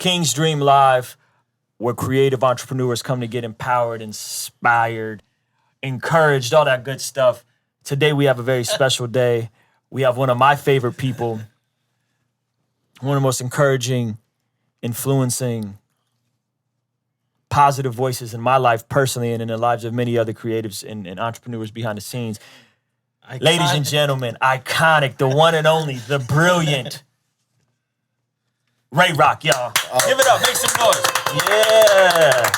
King's Dream Live, where creative entrepreneurs come to get empowered, inspired, encouraged, all that good stuff. Today we have a very special day. We have one of my favorite people, one of the most encouraging, influencing, positive voices in my life personally and in the lives of many other creatives and entrepreneurs behind the scenes. Iconic. Ladies and gentlemen, iconic, the one and only, the brilliant Ray Rock, y'all. Give it up, make some noise. Yeah.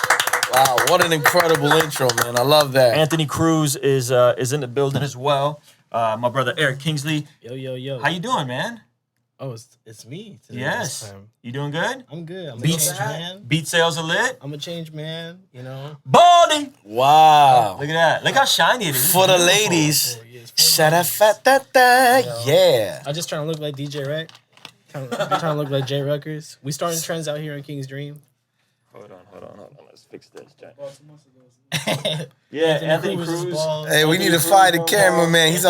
Wow, what an incredible intro, man. I love that. Anthony Cruz is in the building as well. My brother Eric Kingsley. Yo. How you doing, man? Oh, it's me today. Yes. You doing good? I'm good. I'm a Beat, change man. Beat sales are lit. I'm a change man, you know. Baldy! Wow. Look at that. Look how shiny it is. For the ladies. Yeah. I just trying to look like DJ Rec. Trying to look like Jay Ruckers. We starting trends out here in King's Dream. Hold on. Let's fix this, Jack. Yeah, Anthony Cruz. Hey, we need to find the cameraman. He's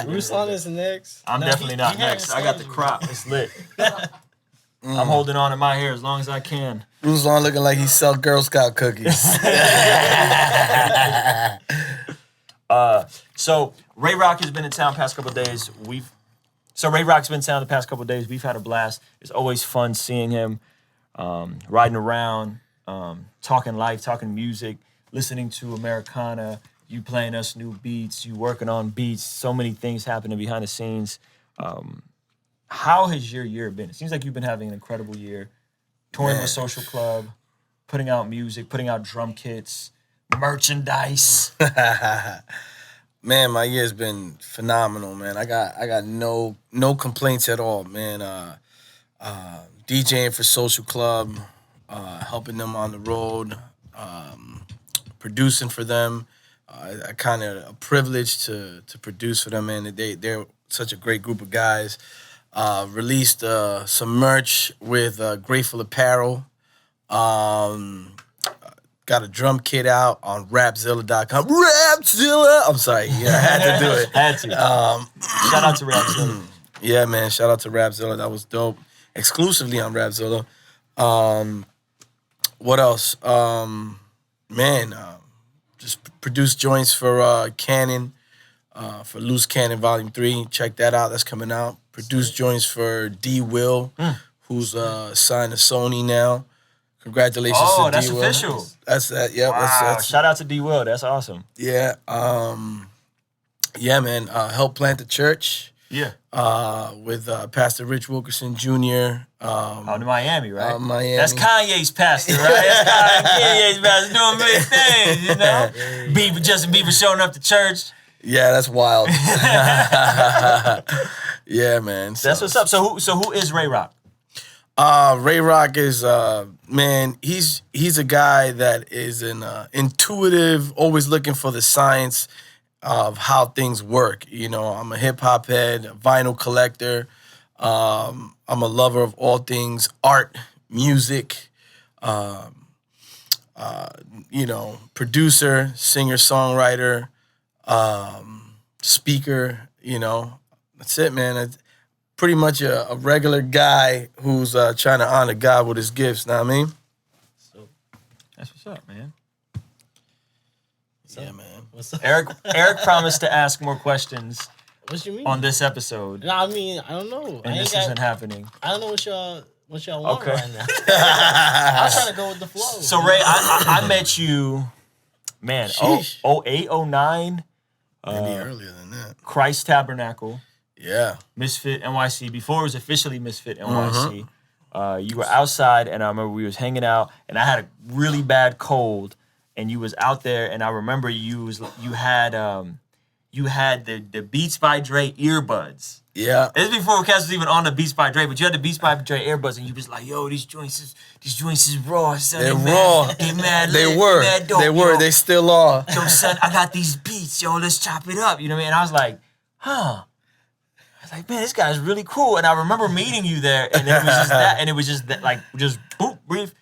Ruslan is next. I'm definitely not next. I got the crop. It's lit. I'm holding on to my hair as long as I can. Ruslan looking like he sell Girl Scout cookies. So Ray Rock has been in town the past couple of days. Ray Rock's been in town the past couple of days. We've had a blast. It's always fun seeing him riding around, talking life, talking music, listening to Americana, you playing us new beats, you working on beats, so many things happening behind the scenes. How has your year been? It seems like you've been having an incredible year, touring with Social Club, putting out music, putting out drum kits, merchandise. Man, my year's been phenomenal, man. I got no complaints at all, man. DJing for Social Club, helping them on the road, producing for them. I kind of a privilege to produce for them, man. They're such a great group of guys. Released some merch with Grateful Apparel. Got a drum kit out on Rapzilla.com. Rapzilla! I'm sorry. Yeah, I had to do it. Had to. Shout out to Rapzilla. Yeah, man. Shout out to Rapzilla. That was dope. Exclusively on Rapzilla. What else? Just produced joints for Cannon, for Loose Cannon Volume 3. Check that out. That's coming out. Produced joints for D. Will, who's signed to Sony now. Congratulations to D. Will. Oh, that's official. That's that. Yep. Wow. That's shout out to D. Will. That's awesome. Yeah. Man. Helped plant the church. Yeah. With Pastor Rich Wilkerson Jr. Out in Miami, right? Miami. That's Kanye's pastor, right? That's Kanye's pastor doing big things, you know? Justin Bieber showing up to church. Yeah, that's wild. Yeah, man. That's what's up. So who is Ray Rock? Ray Rock is man. He's a guy that is an intuitive, always looking for the science of how things work. You know, I'm a hip hop head, a vinyl collector. I'm a lover of all things art, music. Producer, singer, songwriter, speaker. You know, that's it, man. It's pretty much a regular guy who's trying to honor God with his gifts. Know what I mean? So that's what's up, man. Yeah, man. What's up? Eric promised to ask more questions. What you mean? On this episode. No, I mean, I don't know. And this isn't happening. I don't know what y'all want right now. I'm trying to go with the flow. So Ray, I met you, man, 08, 09. Maybe earlier than that. Christ Tabernacle. Yeah. Misfit NYC. Before it was officially Misfit NYC. You were outside, and I remember we was hanging out, and I had a really bad cold, and you was out there, and I remember you had the Beats by Dre earbuds. Yeah. This is before Cass was even on the Beats by Dre, but you had the Beats by Dre earbuds, and you was like, "Yo, these joints is raw. Son, they're raw. They mad. They lit, were. Mad dope, they were. Yo. They still are. Yo, son, I got these beats. Yo, let's chop it up. You know what I mean? And I was like, huh. I was like, man, this guy's really cool. And I remember meeting you there, and it was just that, and it was just that, like, just boop, brief.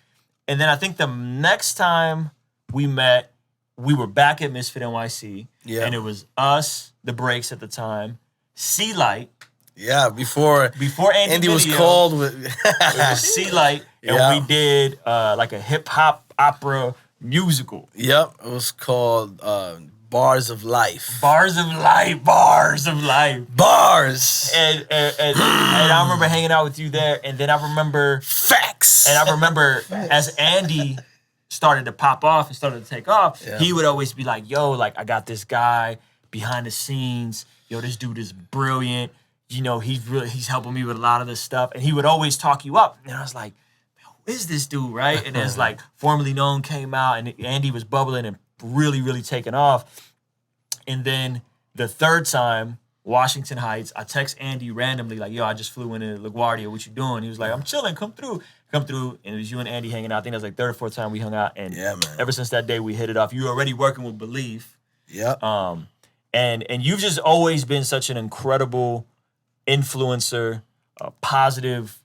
And then I think the next time we met, we were back at Misfit NYC. Yeah. And it was us, the Breaks at the time, Sea Light, Yeah, before Andy was Video, called with it was C Light, and Yeah. we did like a hip hop opera musical. Yep, it was called Bars of Life. Bars of life, bars of life. Bars. And I remember hanging out with you there, and then I remember Facts. And I remember as Andy started to pop off and started to take off, he would always be like, yo, like, I got this guy behind the scenes. Yo, this dude is brilliant. You know, he's helping me with a lot of this stuff. And he would always talk you up. And I was like, who is this dude, right? And as like Formerly Known came out and Andy was bubbling and really, really taking off. And then the third time, Washington Heights, I text Andy randomly, like, yo, I just flew into LaGuardia. What you doing? He was like, I'm chilling. Come through. And it was you and Andy hanging out. I think that was like third or fourth time we hung out. And yeah, man. Ever since that day, we hit it off. You were already working with Belief. Yep. And you've just always been such an incredible influencer, positive,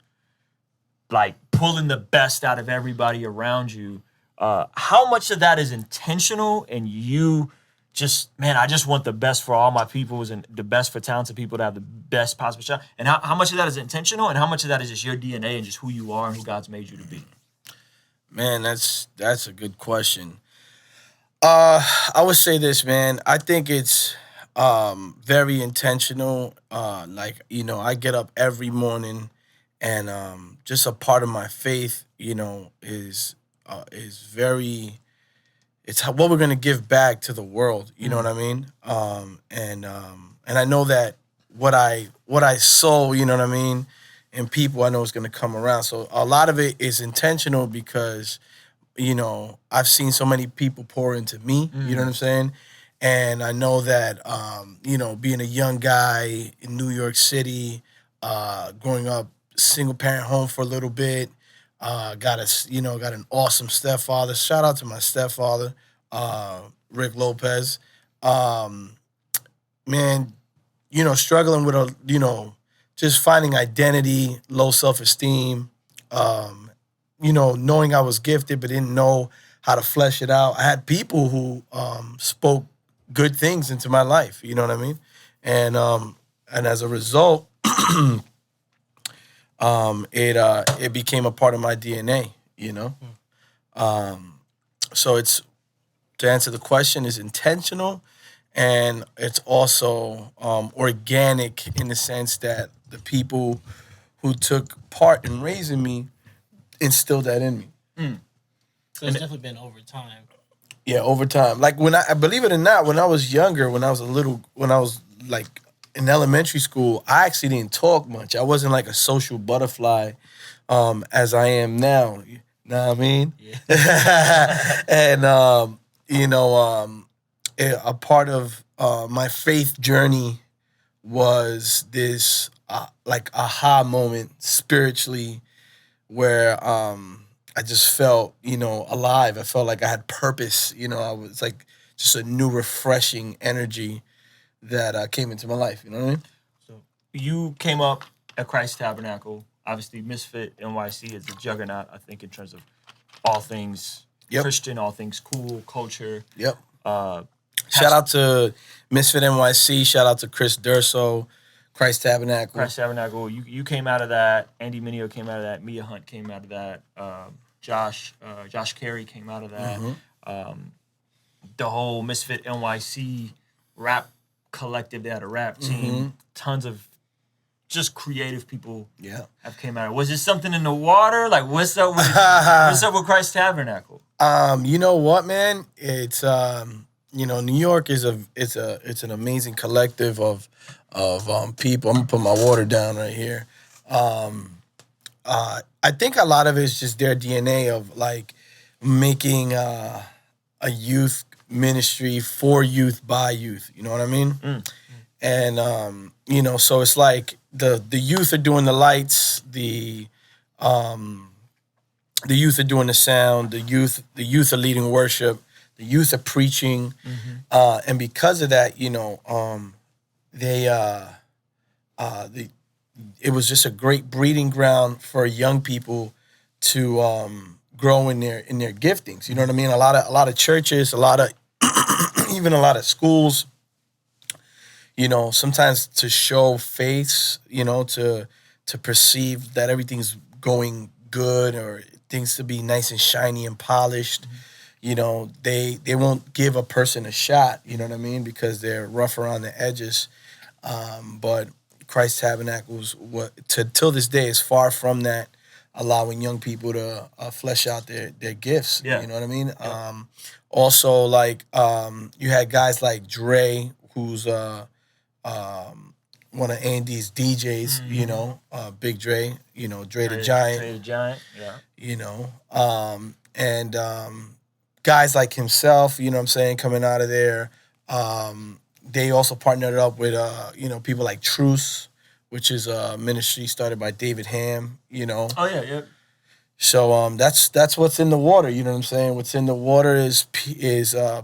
like pulling the best out of everybody around you. How much of that is intentional and you just, man, I just want the best for all my peoples and the best for talented people to have the best possible shot. And how much of that is intentional and how much of that is just your DNA and just who you are and who God's made you to be? Man, that's a good question. I would say this, man. I think it's very intentional. Like, you know, I get up every morning and just a part of my faith, you know, is very, it's what we're going to give back to the world. You know what I mean? And I know that what I sow, you know what I mean, in people, I know is going to come around. So a lot of it is intentional because, you know, I've seen so many people pour into me. You know what I'm saying? And I know that, you know, being a young guy in New York City, growing up single parent home for a little bit, got an awesome stepfather. Shout out to my stepfather, Rick Lopez. Man, you know, struggling with just finding identity, low self-esteem, you know, knowing I was gifted but didn't know how to flesh it out. I had people who spoke good things into my life, you know what I mean? And as a result, it became a part of my DNA, you know? So it's, to answer the question, is intentional, and it's also organic in the sense that the people who took part in raising me instilled that in me. So it's definitely been over time. Yeah, over time. Like when I believe it or not, when I was younger, when I was like in elementary school, I actually didn't talk much. I wasn't like a social butterfly as I am now. You know what I mean? Yeah. And you know, a part of my faith journey was this like aha moment spiritually where I just felt, you know, alive. I felt like I had purpose. You know, I was like just a new, refreshing energy that came into my life. You know what I mean? So you came up at Christ Tabernacle. Obviously, Misfit NYC is a juggernaut, I think, in terms of all things Christian, all things cool, culture. Yep. Shout out to Misfit NYC. Shout out to Chris Durso, Christ Tabernacle. Christ Tabernacle. You came out of that. Andy Mineo came out of that. Mia Hunt came out of that. Josh Carey came out of that. The whole Misfit NYC rap collective, they had a rap team. Tons of just creative people have came out. Was it something in the water? Like, what's up with Christ Tabernacle? You know what, man? It's you know, New York is it's an amazing collective of people. I'm gonna put my water down right here. I think a lot of it is just their DNA of like making a youth ministry for youth by youth. You know what I mean? And you know, so it's like the youth are doing the lights, the youth are doing the sound, the youth are leading worship, the youth are preaching, and because of that, you know, it was just a great breeding ground for young people to grow in their giftings. You know what I mean? A lot of churches, even a lot of schools, you know, sometimes to show face, you know, to perceive that everything's going good or things to be nice and shiny and polished. You know, they won't give a person a shot, you know what I mean, because they're rough around the edges. But Christ Tabernacles, till this day, is far from that, allowing young people to flesh out their gifts. Yeah. You know what I mean? Yeah. Also, like, you had guys like Dre, who's one of Andy's DJs, you know, Big Dre, you know, Dre the Giant. Dre the Giant, yeah. You know, and guys like himself, you know what I'm saying, coming out of there. They also partnered up with, you know, people like Truce, which is a ministry started by David Ham, you know. Oh, yeah, yeah. So that's what's in the water, you know what I'm saying? What's in the water is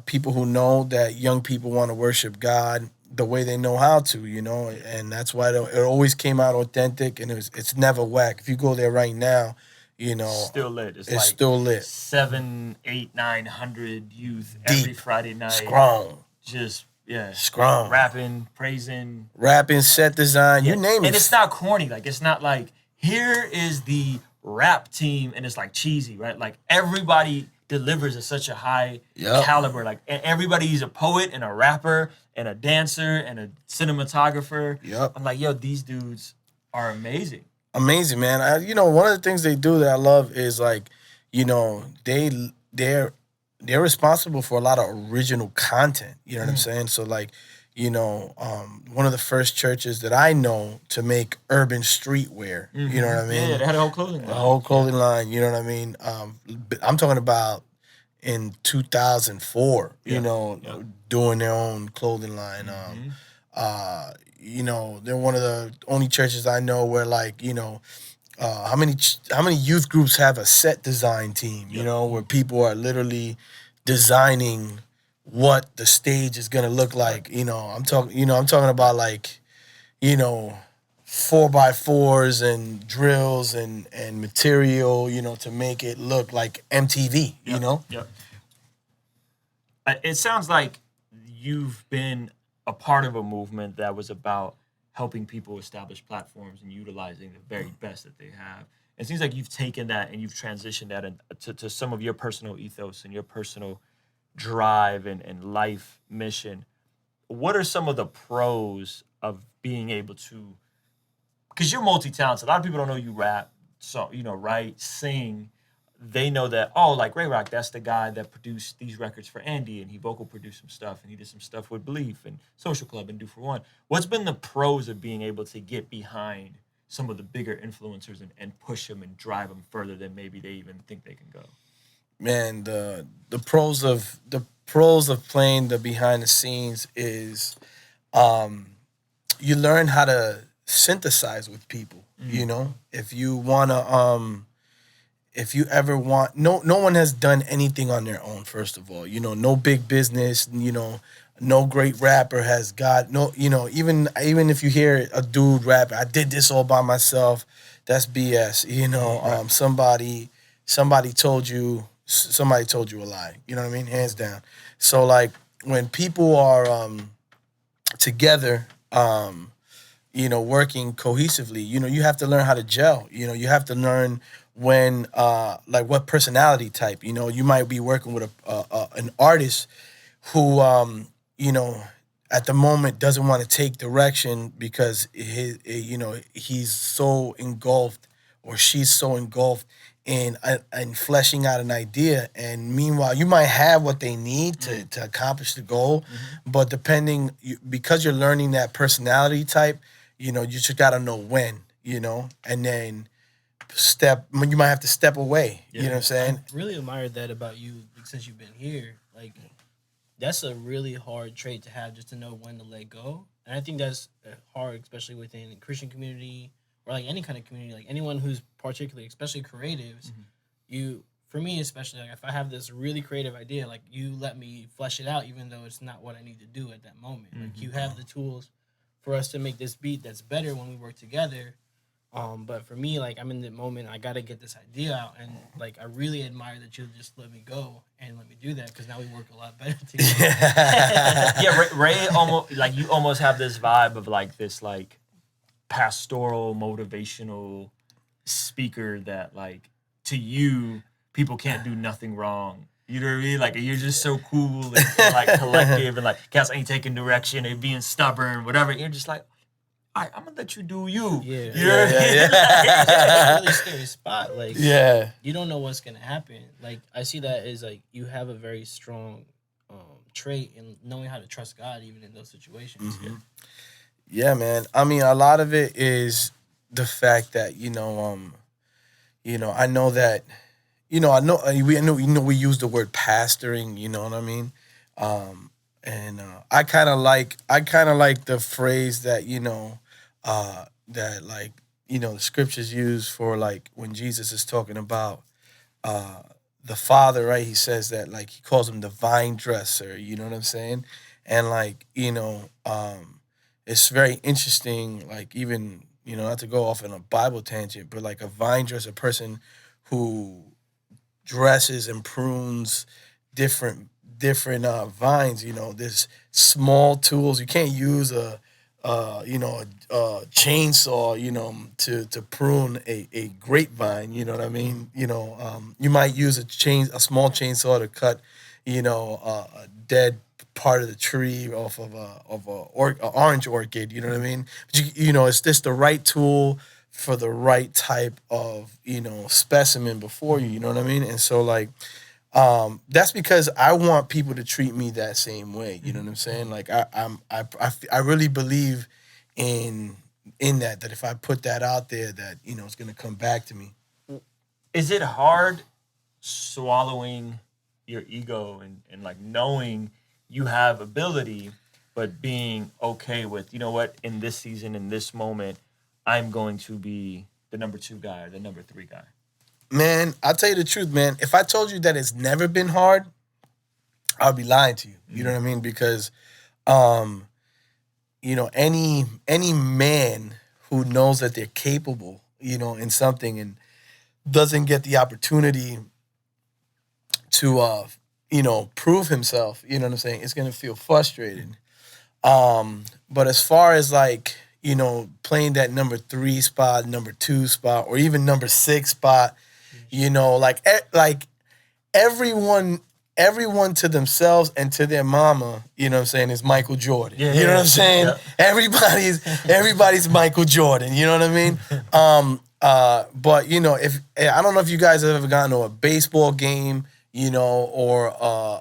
people who know that young people want to worship God the way they know how to, you know, and that's why it always came out authentic, and it's never whack. If you go there right now, you know, Still lit. It's it's like still lit. 700, 800, 900 youth Deep. every Friday night. Strong, Just, yeah. strong. Rapping, praising. Rapping, set design, you name it. And it's not corny. Like, it's not like, here is the rap team, and it's like cheesy, right? Like, everybody delivers at such a high caliber. Like, and everybody's a poet and a rapper and a dancer and a cinematographer. Yep. I'm like, yo, these dudes are amazing. Amazing, man. You know, one of the things they do that I love is, like, you know, they're responsible for a lot of original content. You know what I'm saying? So, like, you know, one of the first churches that I know to make urban streetwear. You know what I mean? Yeah, they had a whole clothing line. A whole clothing line. You know what I mean? I'm talking about in 2004. You know, doing their own clothing line. You know, they're one of the only churches I know where, like, you know, how many youth groups have a set design team, you know, where people are literally designing what the stage is gonna look like. You know, I'm talking about, like, you know, 4x4s and drills and material, you know, to make it look like MTV, you know? Yep. It sounds like you've been a part of a movement that was about helping people establish platforms and utilizing the very best that they have. It seems like you've taken that and you've transitioned that to some of your personal ethos and your personal drive and life mission. What are some of the pros of being able to, because you're multi-talented. A lot of people don't know you rap, so, you know, write, sing. They know that, oh, like Ray Rock, that's the guy that produced these records for Andy, and he vocal produced some stuff, and he did some stuff with Belief and Social Club and Do For One. What's been the pros of being able to get behind some of the bigger influencers and push them and drive them further than maybe they even think they can go? Man, the pros of playing the behind the scenes is, you learn how to synthesize with people. You know, if you wanna if you ever want, no one has done anything on their own, first of all. You know, no big business, you know, no great rapper has got, no, you know, even if you hear a dude rap, I did this all by myself, that's BS. You know, somebody told you a lie. You know what I mean? Hands down. So, like, when people are together, you know, working cohesively, you know, you have to learn how to gel. You know, you have to learn when, like, what personality type. You know, you might be working with an artist who, you know, at the moment doesn't want to take direction because you know, he's so engulfed or she's so engulfed in fleshing out an idea. And meanwhile, you might have what they need to accomplish the goal, but because you're learning that personality type, you know, you just got to know when, you know, and then you might have to step away. You know what I'm saying? I really admired that about you since you've been here. Like, that's a really hard trait to have, just to know when to let go. And I think that's hard, especially within the Christian community or like any kind of community, like anyone who's particularly, especially creatives. For me especially, like, if I have this really creative idea, like, you let me flesh it out, even though it's not what I need to do at that moment. Like, you have the tools for us to make this beat that's better when we work together. But for me, like, I'm in the moment, I gotta get this idea out, and like, I really admire that you just let me go and let me do that, because now we work a lot better together. Yeah, Ray almost like you almost have this vibe of like this like pastoral motivational speaker that like to you people can't do nothing wrong. You know what I mean? Like you're just so cool and like collective and like cats ain't taking direction and being stubborn, whatever. You're just like, all right, I'm gonna let you do you. Yeah. You know what I mean? It's a really scary spot. Like, Yeah. you don't know what's gonna happen. Like, I see that as like you have a very strong trait in knowing how to trust God even in those situations. Yeah, man. I mean, a lot of it is the fact that I know that, we use the word pastoring. You know what I mean? And I kind of like the phrase that the scriptures use for like when Jesus is talking about the Father, right? He says that like he calls him the vine dresser. You know what I'm saying? And like it's very interesting. Like even not to go off on a Bible tangent, but like a vine dresser, a person who dresses and prunes different vines. There's small tools. You can't use a chainsaw, to prune a grapevine. You know what I mean? You might use a small chainsaw to cut, a dead part of the tree off of a orange orchid. You know what I mean? But it's just the right tool for the right type of specimen before you. You know what I mean? And so like. That's because I want people to treat me that same way. You know what I'm saying? Like I really believe in that if I put that out there, that it's gonna come back to me. Is it hard swallowing your ego and like knowing you have ability, but being okay with, you know what, in this season, in this moment, I'm going to be the number 2 guy or the number 3 guy? Man, I'll tell you the truth, man. If I told you that it's never been hard, I'll be lying to you. You know what I mean? Because, any man who knows that they're capable, in something and doesn't get the opportunity to, prove himself, you know what I'm saying? It's going to feel frustrated. But as far as like, playing that number 3 spot, number 2 spot, or even number 6 spot, like everyone to themselves and to their mama, you know what I'm saying, is Michael Jordan. Yeah, you know what I'm saying? Yeah. Everybody's Michael Jordan, you know what I mean? But if I don't know if you guys have ever gone to a baseball game, or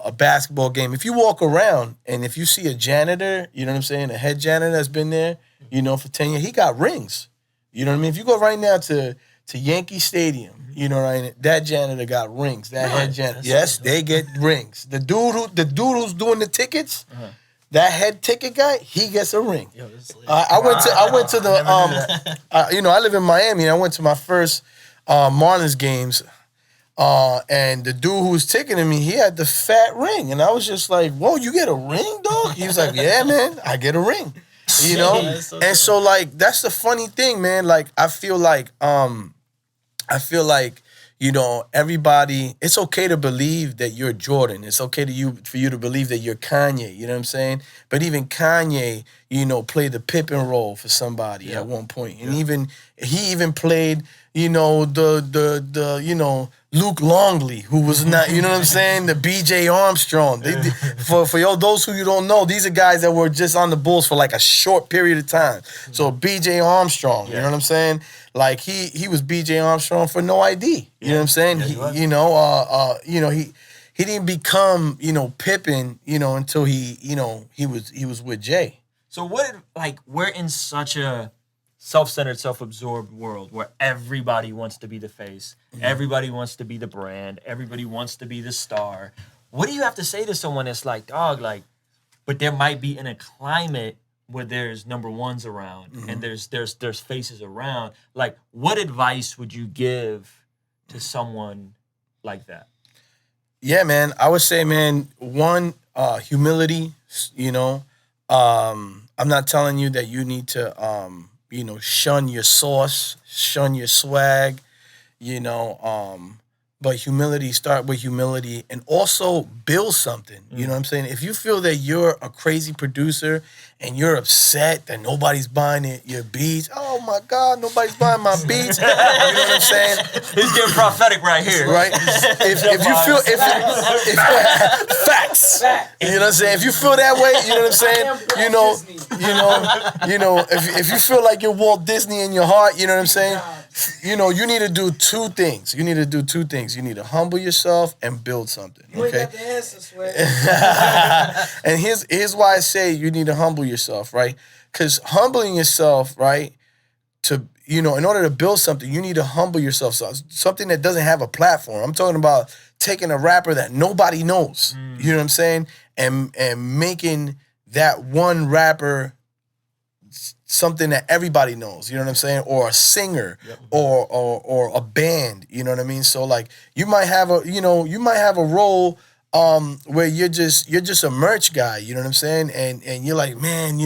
a basketball game. If you walk around and if you see a janitor, you know what I'm saying, a head janitor that's been there, for 10 years, he got rings. You know what I mean? If you go right now to Yankee Stadium, right? That janitor got rings. That head janitor, yes, they get rings. The dude who's doing the tickets, that head ticket guy, he gets a ring. Yo, I went to the I live in Miami. And I went to my first Marlins games, and the dude who was ticketing me, he had the fat ring, and I was just like, "Whoa, you get a ring, dog?" He was like, "Yeah, man, I get a ring." So like that's the funny thing, man. Like I feel like everybody, it's okay to believe that you're Jordan. It's okay for you to believe that you're Kanye, you know what I'm saying? But even Kanye, played the Pippen role for somebody at one point. And he even played, the Luke Longley, who was not, you know what I'm saying? The BJ Armstrong. For those who you don't know, these are guys that were just on the Bulls for like a short period of time. So BJ Armstrong, you know what I'm saying? Like he was BJ Armstrong for no ID. You know what I'm saying? He didn't become, Pippen, until he was with Jay. So we're in such a self-centered, self-absorbed world where everybody wants to be the face, everybody wants to be the brand, everybody wants to be the star. What do you have to say to someone that's like, dog, like, but there might be in a climate where there's number 1s around and there's faces around. Like, what advice would you give to someone like that? Yeah, man. I would say, man, one, humility, I'm not telling you that you need to, shun your sauce, shun your swag, but humility, start with humility, and also build something. You know what I'm saying? If you feel that you're a crazy producer and you're upset that nobody's buying your beats, oh my God, nobody's buying my beats. You know what I'm saying? He's getting prophetic right here. Right? If you feel facts. You know what I'm saying? If you feel that way, you know what I'm saying? If you feel like you're Walt Disney in your heart, you know what I'm saying? You need to do two things. You need to humble yourself and build something. You ain't got the answer, Sweat. And here's why I say you need to humble yourself, right? Because humbling yourself, right, in order to build something, you need to humble yourself. So something that doesn't have a platform. I'm talking about taking a rapper that nobody knows. You know what I'm saying? And making that one rapper something that everybody knows, you know what I'm saying, or a singer, or a band, you know what I mean. So like you might have a role where you're just a merch guy, you know what I'm saying, and you're like, man,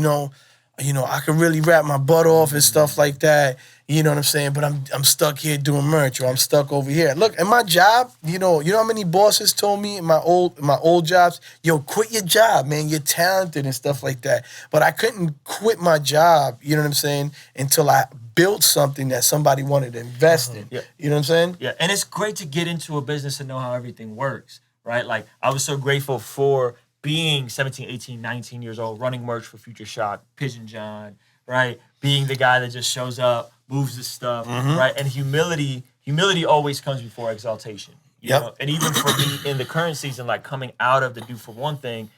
I can really rap my butt off and stuff like that, you know what I'm saying, but I'm stuck here doing merch, or I'm stuck over here. Look, in my job, you know how many bosses told me in my old jobs, yo, quit your job, man, you're talented and stuff like that. But I couldn't quit my job, you know what I'm saying, until I built something that somebody wanted to invest in. Yeah. You know what I'm saying? Yeah, and it's great to get into a business and know how everything works, right? Like, I was so grateful for being 17, 18, 19 years old, running merch for Future Shock, Pigeon John, right? Being the guy that just shows up, moves the stuff, right? And humility always comes before exaltation. You know? And even for me in the current season, like coming out of the Do For One thing,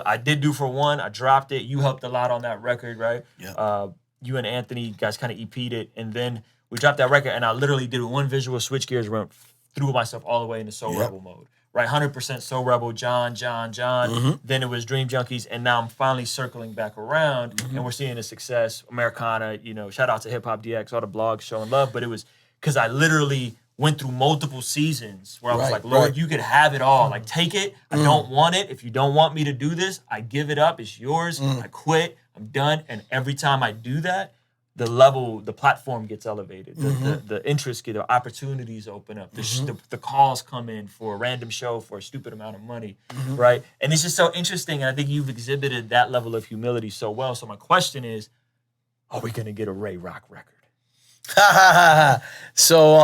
I did Do For One, I dropped it. You helped a lot on that record, right? Yeah. You and Anthony guys kind of EP'd it, and then we dropped that record, and I literally did one visual switch gears, threw myself all the way into Soul Rebel mode. Right, 100% Soul Rebel, John. Then it was Dream Junkies, and now I'm finally circling back around, and we're seeing the success. Americana, shout out to Hip Hop DX, all the blogs showing love, but it was because I literally went through multiple seasons where I was like, Lord, you could have it all. Like, take it. I don't want it. If you don't want me to do this, I give it up. It's yours. I quit. I'm done. And every time I do that, the platform gets elevated. The interest the opportunities open up. The calls come in for a random show for a stupid amount of money, right? And it's just so interesting. And I think you've exhibited that level of humility so well. So my question is, are we gonna get a Ray Rock record? So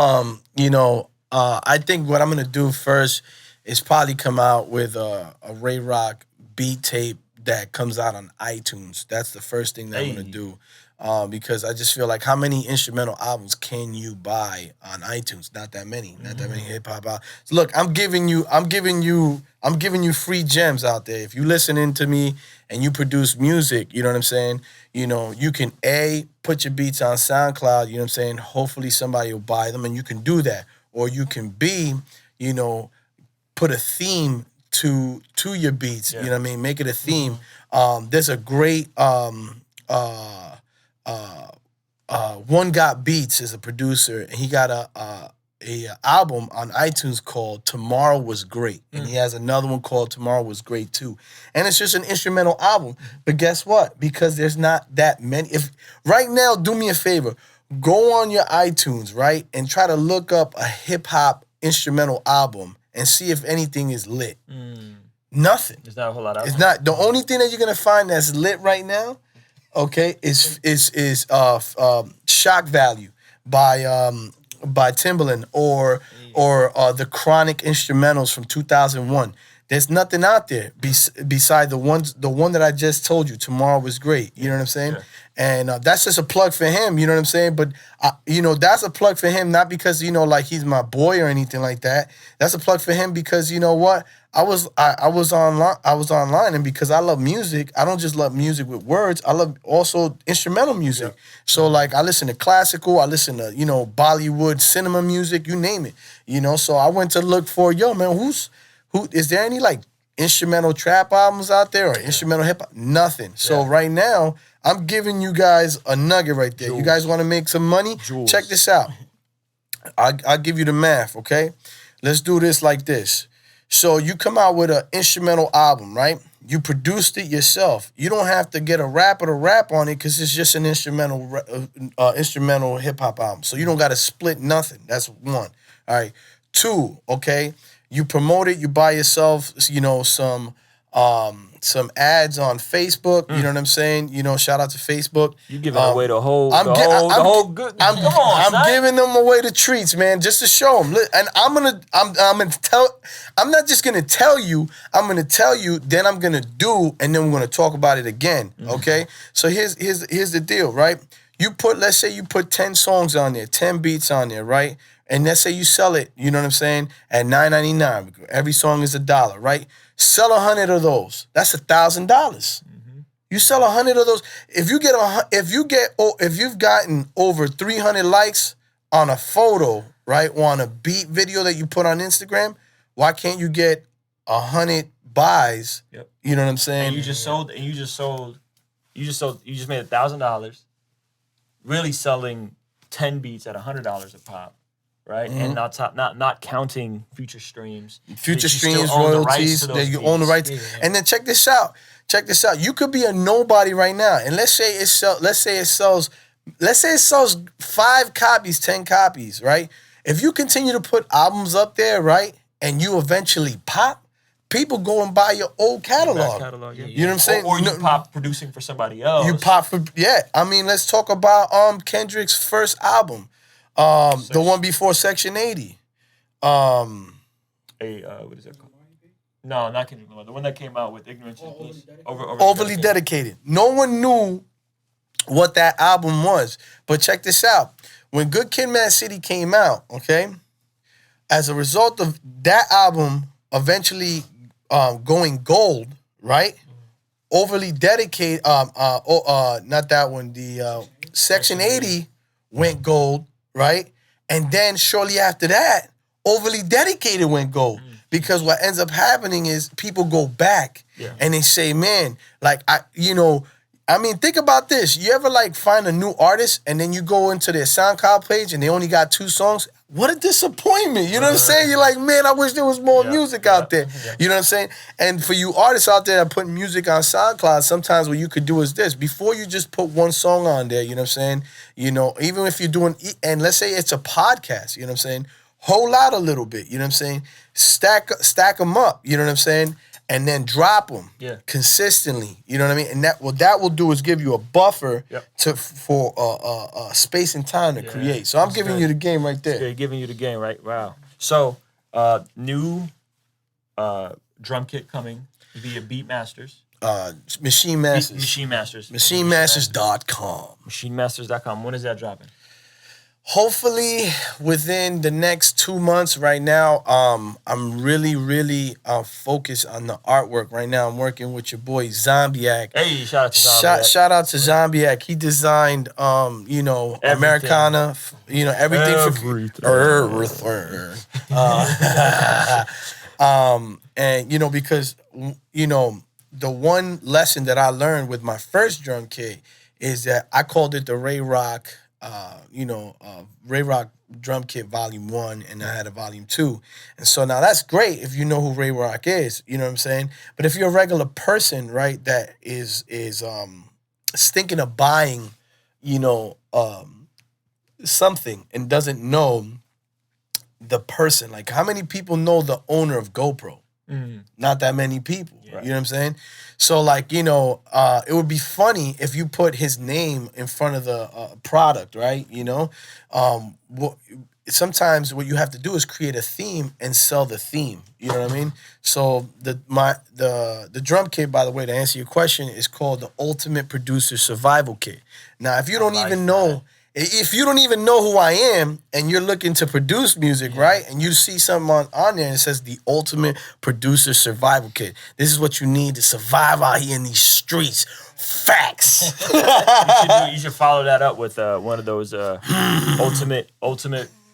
I think what I'm gonna do first is probably come out with a Ray Rock beat tape that comes out on iTunes. That's the first thing that I'm gonna do. Because I just feel like how many instrumental albums can you buy on iTunes? Not that many. Not that many hip hop albums. So look, I'm giving you free gems out there. If you listening to me and you produce music, you know what I'm saying? You can put your beats on SoundCloud, you know what I'm saying? Hopefully somebody will buy them, and you can do that. Or you can put a theme to your beats, you know what I mean? Make it a theme. There's a great One Got Beats is a producer, and he got a album on iTunes called Tomorrow Was Great, and he has another one called Tomorrow Was Great too, and it's just an instrumental album. But guess what? Because there's not that many. If right now, do me a favor, go on your iTunes, right, and try to look up a hip hop instrumental album and see if anything is lit. Nothing. There's not a whole lot out. It's not. The only thing that you're gonna find that's lit right now, okay, is Shock Value by Timbaland or the Chronic instrumentals from 2001. There's nothing out there beside the one that I just told you. Tomorrow Was Great. You know what I'm saying? Yeah. And that's just a plug for him. You know what I'm saying? But that's a plug for him, not because like he's my boy or anything like that. That's a plug for him because you know what? I was online, and because I love music, I don't just love music with words. I love also instrumental music. Yeah. So like I listen to classical, I listen to Bollywood, cinema music, you name it. So I went to look for who is there any like instrumental trap albums out there or instrumental hip hop? Nothing. So right now I'm giving you guys a nugget right there. Jules. You guys want to make some money? Jules. Check this out. I'll give you the math. Okay, let's do this like this. So you come out with an instrumental album, right? You produced it yourself. You don't have to get a rapper to rap on it because it's just an instrumental hip hop album. So you don't got to split nothing. That's one. All right. Two, okay. You promote it. You buy yourself, some ads on Facebook. You know what I'm saying? Shout out to Facebook. You giving away the whole good. I'm giving them away the treats, man, just to show them. And I'm not just gonna tell you. I'm gonna tell you. Then I'm gonna do, and then we're gonna talk about it again. Okay. So here's the deal, right? Let's say you put 10 songs on there, 10 beats on there, right? And let's say you sell it. You know what I'm saying? At $9.99. Every song is $1, right? Sell 100 of those. That's $1,000. You sell 100 of those. If you've gotten over 300 likes on a photo, right, or on a beat video that you put on Instagram, why can't you get 100 buys? Yep. You know what I'm saying? And you just made $1,000, really selling 10 beats at $100 a pop. Right, and not counting future streams, royalties. That you own the rights, and then check this out. You could be a nobody right now, and let's say it sells 5 copies, 10 copies, right? If you continue to put albums up there, right, and you eventually pop, people go and buy your old catalog. You know what I'm saying? Or you pop producing for somebody else. I mean, let's talk about Kendrick's first album. The one before Section 80. What is that called? No, not Kendrick Lamar. The one that came out with Ignorance and Peace. Overly dedicated. No one knew what that album was. But check this out. When Good Kid, Mad City came out, okay, as a result of that album eventually going gold, right? Overly dedicated, not that one, the Section 80 went gold, right? And then shortly after that, Overly Dedicated went gold. Because what ends up happening is people go back and they say, man, think about this. You ever find a new artist and then you go into their SoundCloud page and they only got 2 songs? What a disappointment. You know what I'm saying? You're like, man, I wish there was more music out there. You know what I'm saying? And for you artists out there that put music on SoundCloud, sometimes what you could do is this. Before you just put one song on there, you know what I'm saying? Even if you're doing, and let's say it's a podcast, you know what I'm saying? Hold out a little bit, you know what I'm saying? Stack them up, you know what I'm saying? And then drop them consistently, you know what I mean? And what that will do is give you a buffer for space and time to create. So I'm giving you the game right there. Giving you the game, right? Wow. So new drum kit coming via Beatmasters. Machine Masters. Machine Masters. MachineMasters.com. MachineMasters.com. When is that dropping? Hopefully within the next 2 months. Right now, I'm really focused on the artwork. Right now, I'm working with your boy Zombiac. Hey, shout out to Zombiac. Shout out to Zombiac. He designed, everything. Americana, everything. And because the one lesson that I learned with my first drum kit is that I called it the Ray Rock. Ray Rock Drum Kit Volume 1, and I had a Volume 2. And so now that's great if you know who Ray Rock is, you know what I'm saying? But if you're a regular person, right, that is thinking of buying, something and doesn't know the person, like how many people know the owner of GoPro? Not that many people. Right. You know what I'm saying? So it would be funny if you put his name in front of the product, right? Sometimes what you have to do is create a theme and sell the theme. You know what I mean? So the drum kit, by the way, to answer your question, is called the Ultimate Producer Survival Kit. Now, if you don't even know who I am and you're looking to produce music, right? And you see something on there and it says the Ultimate Producer Survival Kit. This is what you need to survive out here in these streets. Facts. You should follow that up with one of those ultimate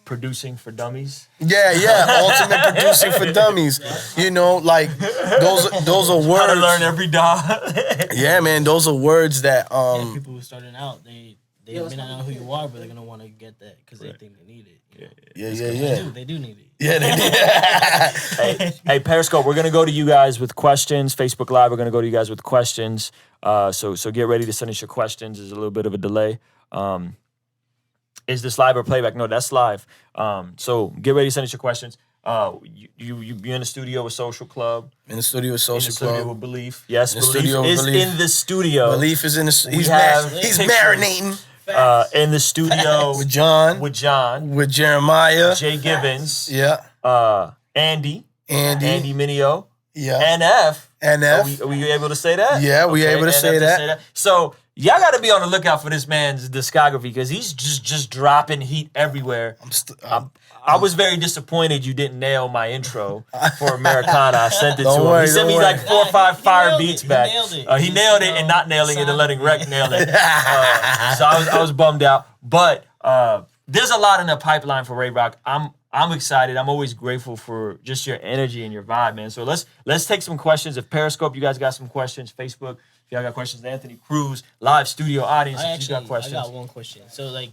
producing for dummies. Yeah, ultimate producing for dummies. Those are words. How to learn every dot. Yeah, man, those are words that people who are starting out, they may not know who you are, but they're gonna want to get that because they think they need it. Yeah. They do need it. Yeah, they did. Hey, Periscope, we're gonna go to you guys with questions. Facebook Live, we're gonna go to you guys with questions. So get ready to send us your questions. There's a little bit of a delay. Is this live or playback? No, that's live. So get ready to send us your questions. You be in the studio with Social Club. In the studio with In the Social studio Club. with Belief. Yes, In the Belief studio with is Belief. in the studio. Belief is in the. He's pictures. marinating In the studio with John, with John, with Jeremiah, Jay Gibbons, yeah, Andy Andy, Minio, yeah, NF. NF. Are we able to say that? Yeah, we able to NF say that. So y'all got to be on the lookout for this man's discography because he's just dropping heat everywhere. I was very disappointed you didn't nail my intro for Americana. I sent it to him. Worry, He sent me don't like worry. 4 or 5 fire nailed beats it. back. He nailed it. He nailed it and not nailing it and letting Rec nail it. So I was bummed out. But there's a lot in the pipeline for Ray Rock. I'm excited. I'm always grateful for just your energy and your vibe, man. So let's take some questions. If Periscope, you guys got some questions. Facebook, if y'all got questions. Anthony Cruz, live studio audience, if you got questions. I got one question. So like,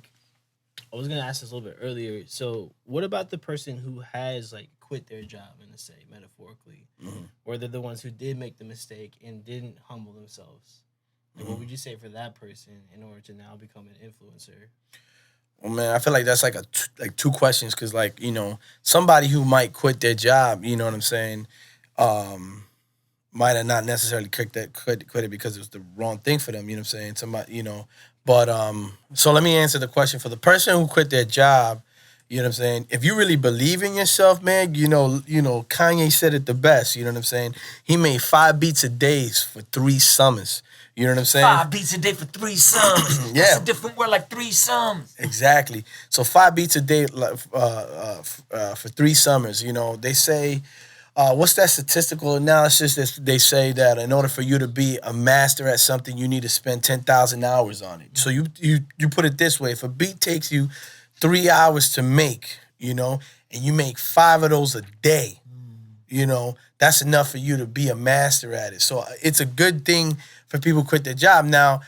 I was gonna ask this a little bit earlier. So what about the person who has like quit their job, in a say, metaphorically, or they're the ones who did make the mistake and didn't humble themselves? Like, what would you say for that person in order to now become an influencer? Well, man, I feel like that's like two questions because, like, you know, somebody who might quit their job, you know what I'm saying, might have not necessarily quit it because it was the wrong thing for them, you know what I'm saying? Somebody, you know, but so let me answer the question for the person who quit their job. You know what I'm saying? If you really believe in yourself, man, you know, Kanye said it the best. You know what I'm saying? He made 5 beats a day for 3 summers. You know what I'm saying? 5 beats a day for 3 summers. Yeah. That's a different word, like 3 summers. Exactly. So 5 beats a day for 3 summers. You know, they say, what's that statistical analysis that they say that in order for you to be a master at something, you need to spend 10,000 hours on it. So you put it this way: if a beat takes you 3 hours to make, you know, and you make 5 of those a day, you know, that's enough for you to be a master at it. So it's a good thing for people who quit their job. Now,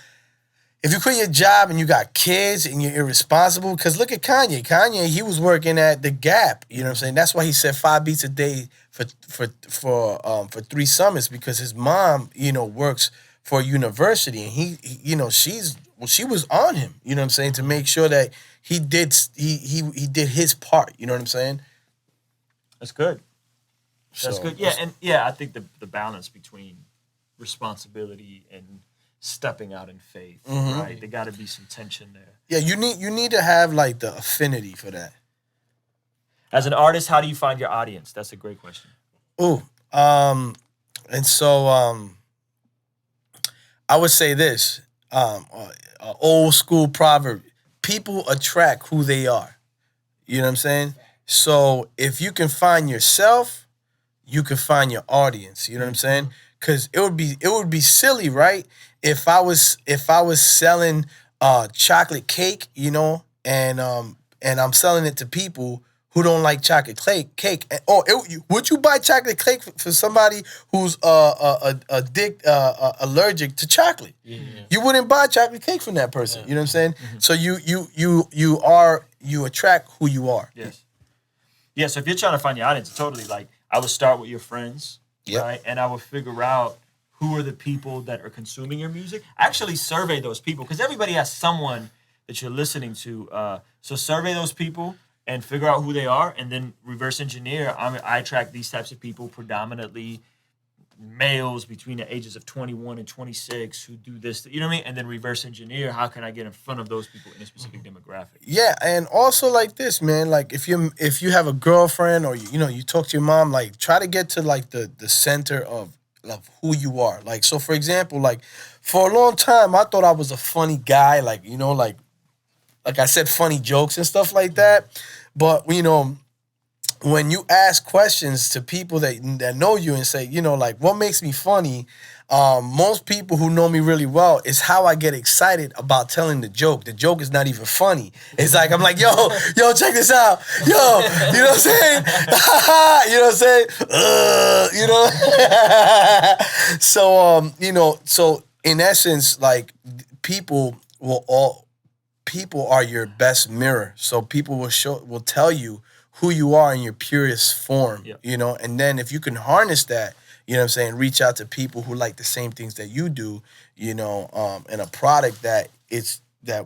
if you quit your job and you got kids and you're irresponsible, because look at Kanye. Kanye, he was working at the Gap. You know what I'm saying? That's why he said 5 beats a day for 3 summers, because his mom, you know, works for a university, and he you know, she was on him. You know what I'm saying, to make sure that he did his part. You know what I'm saying? That's good. That's So, good. Yeah, and yeah, I think the balance between responsibility and stepping out in faith, right? There got to be some tension there. Yeah, you need to have like the affinity for that. As an artist, how do you find your audience? That's a great question. Ooh, and so I would say this, old school proverb: people attract who they are. You know what I'm saying? So if you can find yourself, you can find your audience. You know what I'm saying? Because it would be silly, right? If I was selling chocolate cake, you know, and I'm selling it to people who don't like chocolate cake. Would you buy chocolate cake for somebody who's allergic to chocolate? Yeah. You wouldn't buy chocolate cake from that person. Yeah. You know what I'm saying? So you attract who you are. Yes. Yeah. So if you're trying to find your audience, totally, like, I would start with your friends, right? And I would figure out who are the people that are consuming your music. Actually survey those people, because everybody has someone that you're listening to. So survey those people and figure out who they are, and then reverse engineer. I attract these types of people, predominantly males between the ages of 21 and 26 who do this, you know what I mean? And then reverse engineer, how can I get in front of those people in a specific demographic? Yeah, and also like this, man, like if you have a girlfriend, or you know, you talk to your mom, like try to get to like the center of who you are. Like, so for example, like for a long time I thought I was a funny guy, like, you know, like I said funny jokes and stuff like that. But you know, when you ask questions to people that know you and say, you know, like, what makes me funny, most people who know me really well is how I get excited about telling the joke. The joke is not even funny. It's like, I'm like, yo, check this out. Yo, you know what I'm saying? You know what I'm saying? You know? So, you know, so in essence, like, people are your best mirror. So people will tell you who you are in your purest form, Yep. you know, and then if you can harness that, you know what I'm saying, reach out to people who like the same things that you do, you know, and a product that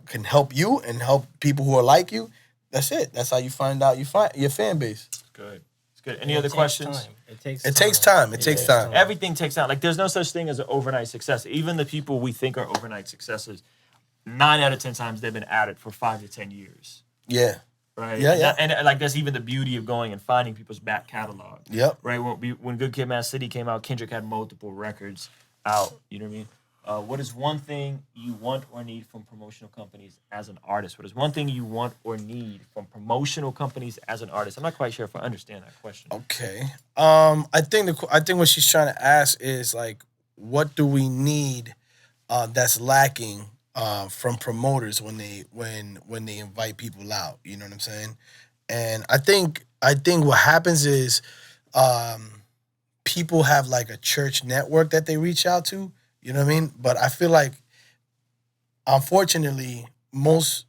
can help you and help people who are like you. That's it. That's how you find out your fan base. It's good. It's good. Any other questions? It takes time. It takes time. Everything takes time. Like, there's no such thing as an overnight success. Even the people we think are overnight successes, 9 out of 10 times they've been at it for 5 to 10 years. Yeah. Right. Yeah. And like, that's even the beauty of going and finding people's back catalog. Yep. Right. When Good Kid, Mad City came out, Kendrick had multiple records out. You know what I mean? What is one thing you want or need from promotional companies as an artist? What is one thing you want or need from promotional companies as an artist? I'm not quite sure if I understand that question. Okay. I think what she's trying to ask is like, what do we need that's lacking from promoters when they invite people out? You know what I'm saying? And I think what happens is people have like a church network that they reach out to. You know what I mean? But I feel like, unfortunately, most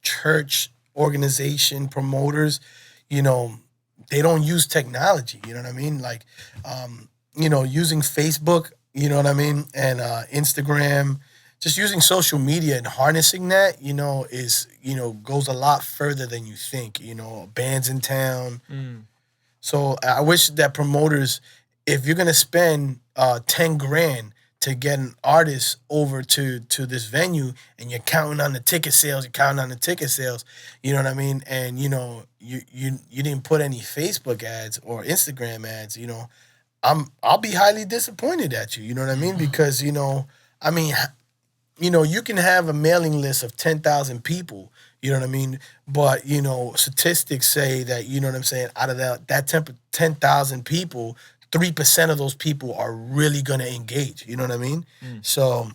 church organization promoters, you know, they don't use technology. You know what I mean? Like, you know, using Facebook, you know what I mean, and Instagram, just using social media and harnessing that, you know, goes a lot further than you think. You know, bands in town. So I wish that promoters, if you're gonna spend 10 grand to get an artist over to this venue, and you're counting on the ticket sales, you know what I mean? And you know, you didn't put any Facebook ads or Instagram ads, you know, I'll be highly disappointed at you. You know what I mean? Because, you know, I mean, you know, you can have a mailing list of 10,000 people, you know what I mean? But, you know, statistics say that, you know what I'm saying, out of that 10,000 people, 3% of those people are really going to engage. You know what I mean? So,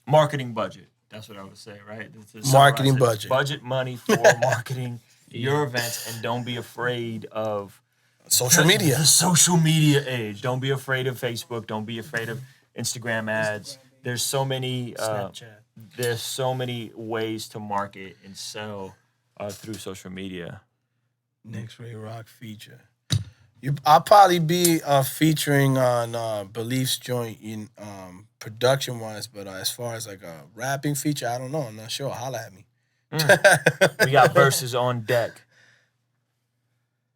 marketing budget. That's what I would say, right? Marketing budget. Budget money for marketing your events, and don't be afraid of social media. The social media age. Don't be afraid of Facebook. Don't be afraid of Instagram ads. There's so many. Snapchat. There's so many ways to market and sell through social media. Next Ray Rock feature. I'll probably be featuring on Belief's joint in production wise, but as far as like a rapping feature, I don't know. I'm not sure. Holla at me. We got verses on deck.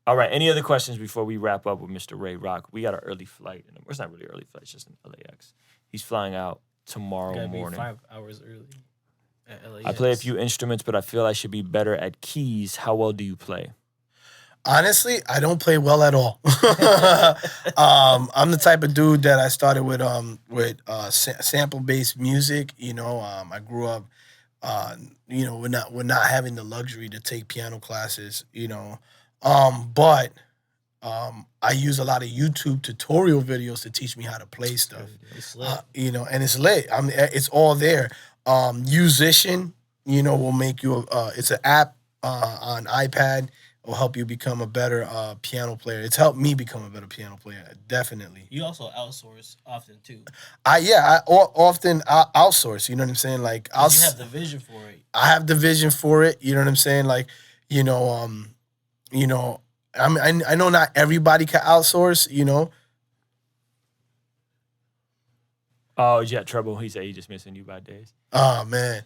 All right. Any other questions before we wrap up with Mr. Ray Rock? We got an early flight. It's not really early flight. It's just an LAX. He's flying out tomorrow morning. 5 hours early at LAX. I play a few instruments, but I feel I should be better at keys. How well do you play? Honestly, I don't play well at all. I'm the type of dude that I started with sample-based music. You know, I grew up, you know, we're not having the luxury to take piano classes. You know, but I use a lot of YouTube tutorial videos to teach me how to play stuff. It's lit. You know, and it's lit. I mean, it's all there. Musician, you know, will make you. It's an app on iPad. Will help you become a better piano player. It's helped me become a better piano player, definitely. You also outsource often too. I often outsource. You know what I'm saying? Like You have the vision for it. I have the vision for it. You know what I'm saying? Like, you know, I mean, I know not everybody can outsource. You know. Oh, yeah, trouble. He said he just missing you by days. Oh man,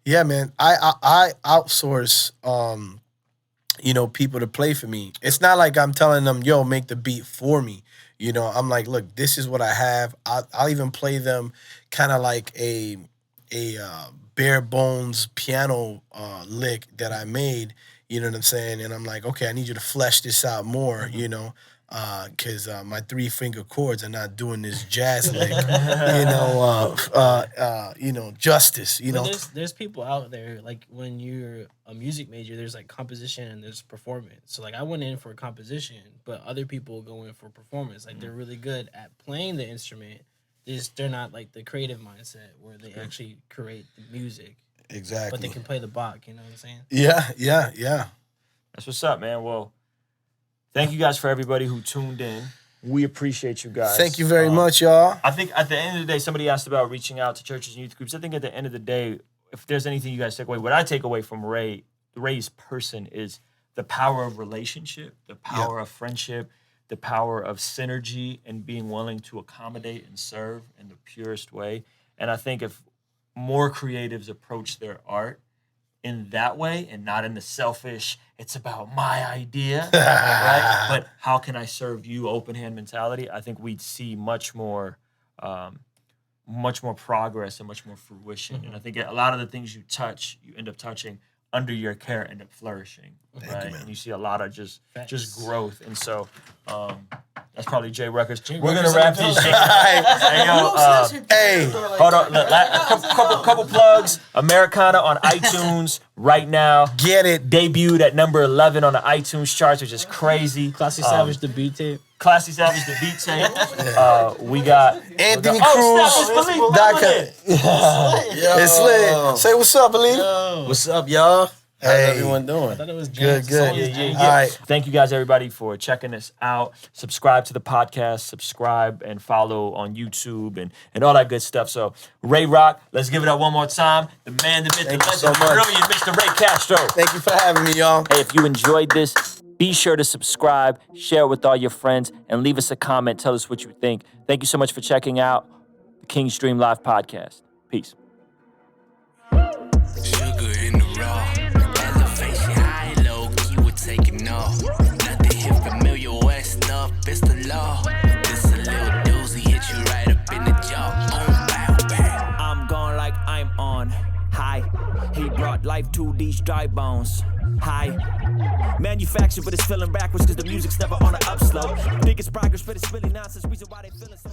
yeah, man. I outsource. You know, people to play for me. It's not like I'm telling them, yo, make the beat for me. You know, I'm like, look, this is what I have. I'll even play them kind of like a bare bones piano lick that I made. You know what I'm saying? And I'm like, okay, I need you to flesh this out more, you know, because my 3-finger chords are not doing this jazz lick, you know, justice, you know. There's people out there, like when you're a music major, there's like composition and there's performance. So like I went in for composition, but other people go in for performance. Like they're really good at playing the instrument. They're not like the creative mindset where they actually create the music. Exactly. But they can play the Bach, you know what I'm saying? Yeah. That's what's up, man. Well, thank you guys for everybody who tuned in. We appreciate you guys. Thank you very much, y'all. I think at the end of the day, somebody asked about reaching out to churches and youth groups. I think at the end of the day, if there's anything you guys take away, what I take away from Ray Ray's person is the power of relationship, the power of friendship, the power of synergy, and being willing to accommodate and serve in the purest way. And I think if more creatives approach their art in that way and not in the selfish, it's about my idea, right? But how can I serve you, open hand mentality? I think we'd see much more progress and much more fruition. And I think a lot of the things you touch, you end up touching under your care, end up flourishing, right? And you see a lot of just growth. And so that's probably Jay Ruckers. We're gonna wrap this shit. Hey, Hold on, look, couple plugs. Americana on iTunes right now. get it. Debuted at number 11 on the iTunes charts, which is crazy. Classy Savage, the beat tape. Classy Savage, the beat tape. We got Anthony Cruz. It's lit. Say what's up, Ali. What's up, y'all? How's Hey. everyone doing? I thought it was Good, good. Yeah. All right. Thank you guys, everybody, for checking us out. Subscribe to the podcast, subscribe and follow on YouTube and all that good stuff. So, Ray Rock, let's give it up one more time. The man, the myth, the Thank you legend, so the much. brilliant Mr. Ray Castro. Thank you for having me, y'all. Hey, if you enjoyed this, be sure to subscribe, share it with all your friends, and leave us a comment. Tell us what you think. Thank you so much for checking out the King's Dream Live podcast. Peace. Sugar in the raw, elevation high, low key, we're taking off. Nothing here familiar, west up, it's the law. This a little doozy, hit you right up in the jaw. Bow, bow. I'm gone like I'm on high. He brought life to these dry bones. High. Manufactured, but it's feeling backwards because the music's never on an upslope. Biggest progress, but it's really nonsense. Reason why they feeling so.